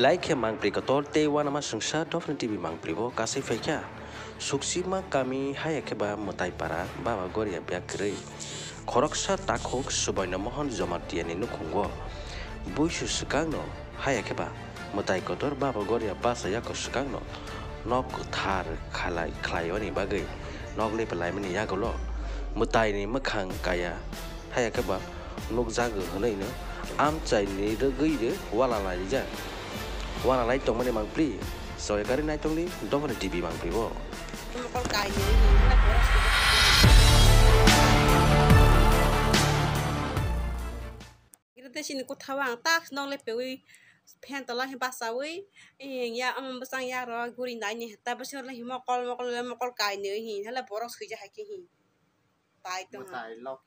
belai ke mangpri kotor te wana ma sengsa dofna tv mangpri bo kasai faikya suksima kami haya ke ba motai para baba goria bia krei khoroksa takhok subaina mohon jomatiani nukhungo buisu sikangno haya ke ba motai kotor baba goria basa yako sikangno nok thar khlaioni bagai nok le pelai mani yagolo motai ni makhang kaya haya ke ba nok jago honai no am chai ni rogei de wala lai ja wala lai tong mani mangpri soy kari nai tong li dofna tv mangpri bo Con cài như thế là kita sini ku thawang tak nong le pewi pen tala he basawi ya am basang ya ro guri nai ni ta basur le mokol kai ne hi hala boros khija ha ki hi tai to tai lok